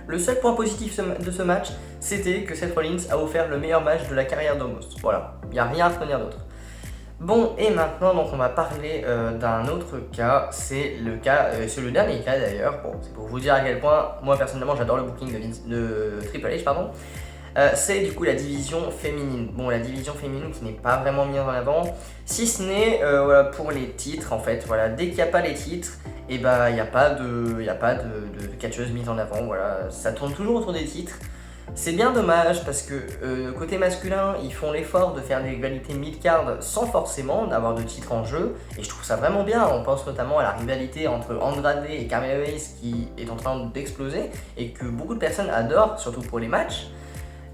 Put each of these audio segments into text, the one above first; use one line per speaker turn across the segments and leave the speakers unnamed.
Le seul point positif de ce match, c'était que Seth Rollins a offert le meilleur match de la carrière d'Omos. Voilà, il n'y a rien à retenir d'autre. Bon, et maintenant, donc, on va parler d'un autre cas, c'est le dernier cas d'ailleurs. Bon, c'est pour vous dire à quel point, moi personnellement, j'adore le booking de Triple H, pardon. C'est du coup la division féminine. Bon, la division féminine qui n'est pas vraiment mise en avant, si ce n'est voilà, pour les titres en fait. Voilà, dès qu'il n'y a pas les titres, et bah il n'y a pas de catcheuse mise en avant. Voilà, ça tourne toujours autour des titres. C'est bien dommage parce que côté masculin, ils font l'effort de faire des rivalités mid-card sans forcément avoir de titre en jeu. Et je trouve ça vraiment bien. On pense notamment à la rivalité entre Andrade et Carmelo Hayes qui est en train d'exploser et que beaucoup de personnes adorent, surtout pour les matchs.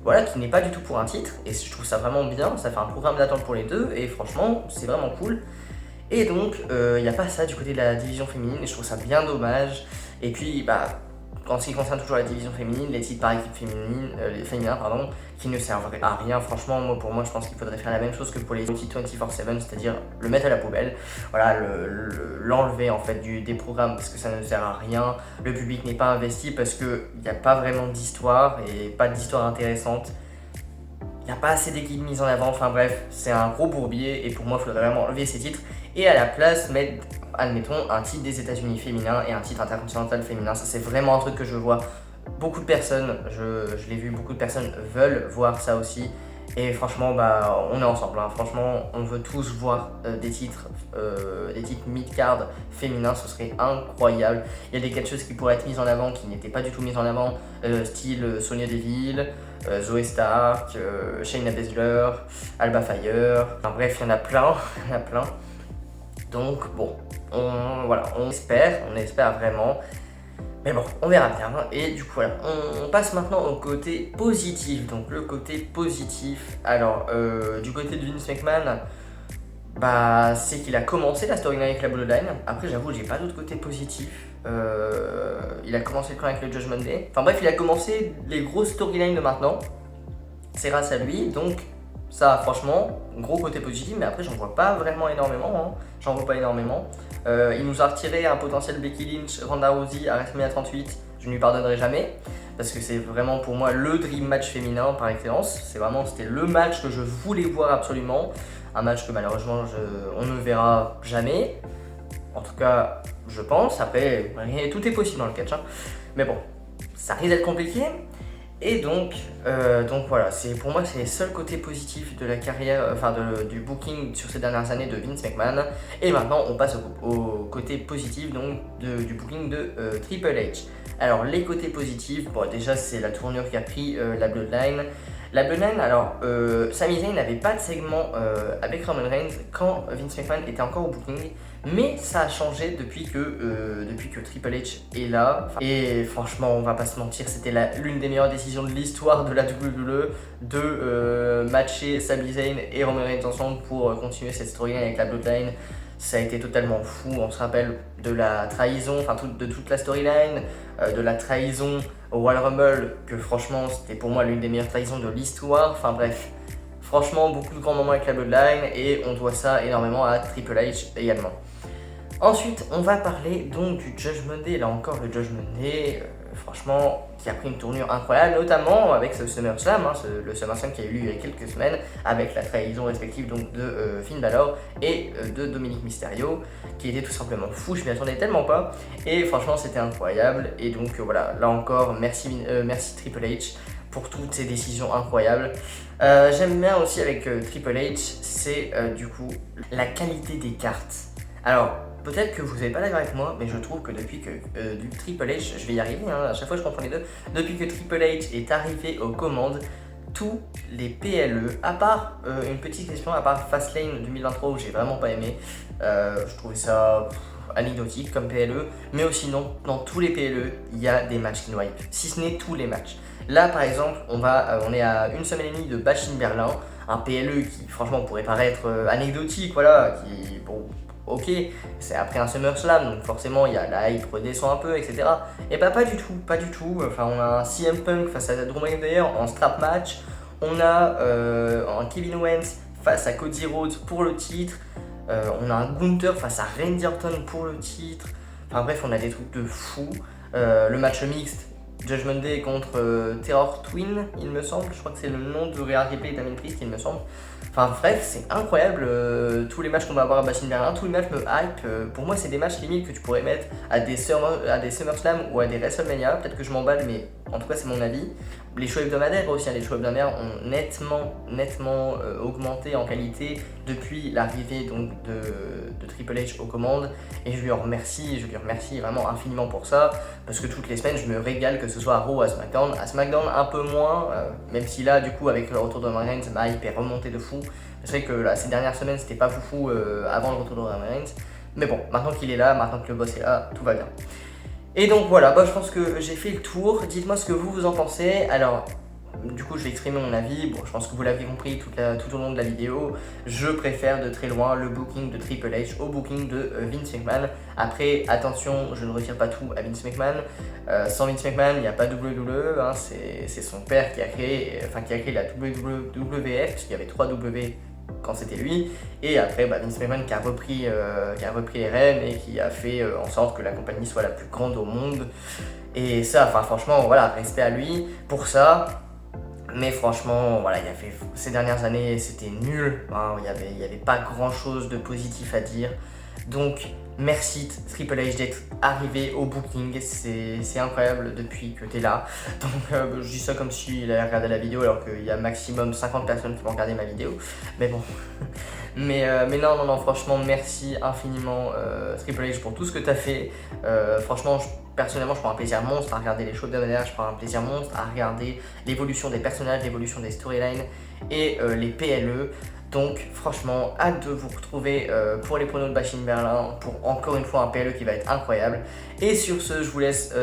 Voilà, qui n'est pas du tout pour un titre, et je trouve ça vraiment bien, ça fait un programme d'attente pour les deux, et franchement, c'est vraiment cool. Et donc, il n'y a pas ça du côté de la division féminine, et je trouve ça bien dommage. Et puis, bah, en ce qui concerne toujours la division féminine, les titres par équipe féminine, les féminins, pardon, qui ne servent à rien. Franchement, pour moi, je pense qu'il faudrait faire la même chose que pour les outils 24/7, c'est-à-dire le mettre à la poubelle. Voilà, l'enlever en fait des programmes parce que ça ne sert à rien. Le public n'est pas investi parce qu'il n'y a pas vraiment d'histoire et pas d'histoire intéressante. Il n'y a pas assez d'équipes mises en avant, enfin bref, c'est un gros bourbier et pour moi, il faudrait vraiment enlever ces titres et à la place mettre, admettons, un titre des États-Unis féminin et un titre intercontinental féminin. Ça, c'est vraiment un truc que je vois beaucoup de personnes, je l'ai vu, beaucoup de personnes veulent voir ça aussi. Et franchement, bah, on est ensemble. Hein. Franchement, on veut tous voir des titres mid-card féminins, ce serait incroyable. Il y a des catcheuses qui pourraient être mises en avant, qui n'étaient pas du tout mises en avant, style Sonya Deville, Zoé Stark, Shayna Baszler, Alba Fire. Enfin bref, il y en a plein, il y en a plein. Donc bon, voilà, on espère vraiment. Mais bon, on verra bien. Et du coup, voilà, on passe maintenant au côté positif. Donc le côté positif, alors du côté de Vince McMahon, bah, c'est qu'il a commencé la storyline avec la Bloodline. Après, j'avoue, j'ai pas d'autre côté positif. Il a commencé le camp avec le Judgment Day. Enfin bref, il a commencé les grosses storylines de maintenant. C'est grâce à lui, donc ça, franchement, gros côté positif. Mais après, j'en vois pas vraiment énormément. Hein. J'en vois pas énormément. Il nous a retiré un potentiel Becky Lynch, Ronda Rousey à WrestleMania 38. Je ne lui pardonnerai jamais. Parce que c'est vraiment pour moi le dream match féminin par excellence. C'était le match que je voulais voir absolument. Un match que malheureusement on ne verra jamais. En tout cas, je pense. Après, tout est possible dans le catch. Hein. Mais bon, ça risque d'être compliqué. Et donc voilà, pour moi c'est les seuls côtés positifs de la carrière, du booking sur ces dernières années de Vince McMahon. Et maintenant on passe au côté positif donc du booking de Triple H. Alors les côtés positifs, bon déjà c'est la tournure qu'a pris la Bloodline. La Bloodline, alors Sami Zayn n'avait pas de segment avec Roman Reigns quand Vince McMahon était encore au booking. Mais ça a changé depuis que Triple H est là. Et franchement, on va pas se mentir, c'était l'une des meilleures décisions de l'histoire de la WWE de matcher Sami Zayn et Roman Reigns ensemble pour continuer cette storyline avec la Bloodline. Ça a été totalement fou, on se rappelle de la trahison, de toute la storyline, de la trahison au Royal Rumble, que franchement c'était pour moi l'une des meilleures trahisons de l'histoire. Enfin bref, franchement beaucoup de grands moments avec la Bloodline et on doit ça énormément à Triple H également. Ensuite, on va parler donc du Judgment Day. Là encore, le Judgment Day, franchement, qui a pris une tournure incroyable, notamment avec ce SummerSlam, le SummerSlam qui a eu lieu il y a quelques semaines, avec la trahison respective donc, de Finn Balor et de Dominic Mysterio, qui était tout simplement fou. Je m'y attendais tellement pas. Et franchement, c'était incroyable. Et donc voilà, là encore, merci Triple H pour toutes ces décisions incroyables. J'aime bien aussi avec Triple H, c'est du coup la qualité des cartes. Alors, peut-être que vous n'êtes pas d'accord avec moi, mais je trouve que depuis que du Triple H, je vais y arriver, hein, à chaque fois je confonds les deux, depuis que Triple H est arrivé aux commandes, tous les PLE, à part une petite question, à part Fastlane 2023 où j'ai vraiment pas aimé, je trouvais ça anecdotique comme PLE, mais aussi non, dans tous les PLE, il y a des matchs qui nous hype, si ce n'est tous les matchs. Là par exemple, on est à une semaine et demie de Bash in Berlin, un PLE qui franchement pourrait paraître anecdotique, voilà, qui bon. Ok, c'est après un SummerSlam, donc forcément il y a la hype redescend un peu, etc. Et bah pas du tout. Enfin, on a un CM Punk face à Drew McIntyre en strap match. On a un Kevin Owens face à Cody Rhodes pour le titre. On a un Gunther face à Randy Orton pour le titre. Enfin bref, on a des trucs de fou. Le match mixte, Judgment Day contre Terror Twin, il me semble. Je crois que c'est le nom de Rare Replay et Damien Priest, il me semble. Enfin bref, c'est incroyable, tous les matchs qu'on va avoir à Bashin Berlin, tous les matchs me hype. Pour moi, c'est des matchs limite que tu pourrais mettre à des SummerSlam ou à des WrestleMania. Peut-être que je m'emballe, mais en tout cas, c'est mon avis. Les shows hebdomadaires aussi, hein, les shows hebdomadaires ont nettement augmenté en qualité depuis l'arrivée donc de Triple H aux commandes. Et je lui remercie vraiment infiniment pour ça. Parce que toutes les semaines, je me régale, que ce soit à Raw ou à SmackDown. À SmackDown, un peu moins, même si là, du coup, avec le retour de Roman Reigns, ma hype est remontée de fou. C'est vrai que là, ces dernières semaines, c'était pas foufou avant le retour de Roman Reigns. Mais bon, maintenant qu'il est là, maintenant que le boss est là, tout va bien. Et donc voilà, je pense que j'ai fait le tour. Dites-moi ce que vous en pensez. Alors, du coup, je vais exprimer mon avis. Bon, je pense que vous l'avez compris tout au long de la vidéo. Je préfère de très loin le booking de Triple H au booking de Vince McMahon. Après, attention, je ne retire pas tout à Vince McMahon. Sans Vince McMahon, il n'y a pas WWE. Hein, c'est son père qui a créé la WWF, parce qu'il y avait 3 W quand c'était lui, et après Vince McMahon qui a repris les rênes et qui a fait en sorte que la compagnie soit la plus grande au monde. Et ça, franchement, voilà, respect à lui pour ça. Mais franchement, voilà, ces dernières années, c'était nul, hein, il y avait pas grand chose de positif à dire. Donc, merci Triple H d'être arrivé au booking, c'est incroyable depuis que tu es là. Donc, je dis ça comme s'il avait regardé la vidéo alors qu'il y a maximum 50 personnes qui vont regarder ma vidéo. Mais bon, mais non, franchement, merci infiniment Triple H pour tout ce que tu as fait. Franchement, personnellement, je prends un plaisir monstre à regarder les shows hebdomadaires, je prends un plaisir monstre à regarder l'évolution des personnages, l'évolution des storylines et les PLE. Donc franchement, hâte de vous retrouver pour les pronos de Bashin Berlin pour encore une fois un PLE qui va être incroyable. Et sur ce, je vous laisse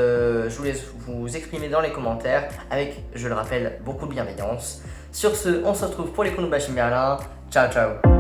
vous exprimer dans les commentaires avec, je le rappelle, beaucoup de bienveillance. Sur ce, on se retrouve pour les pronos de Bashin Berlin. Ciao, ciao.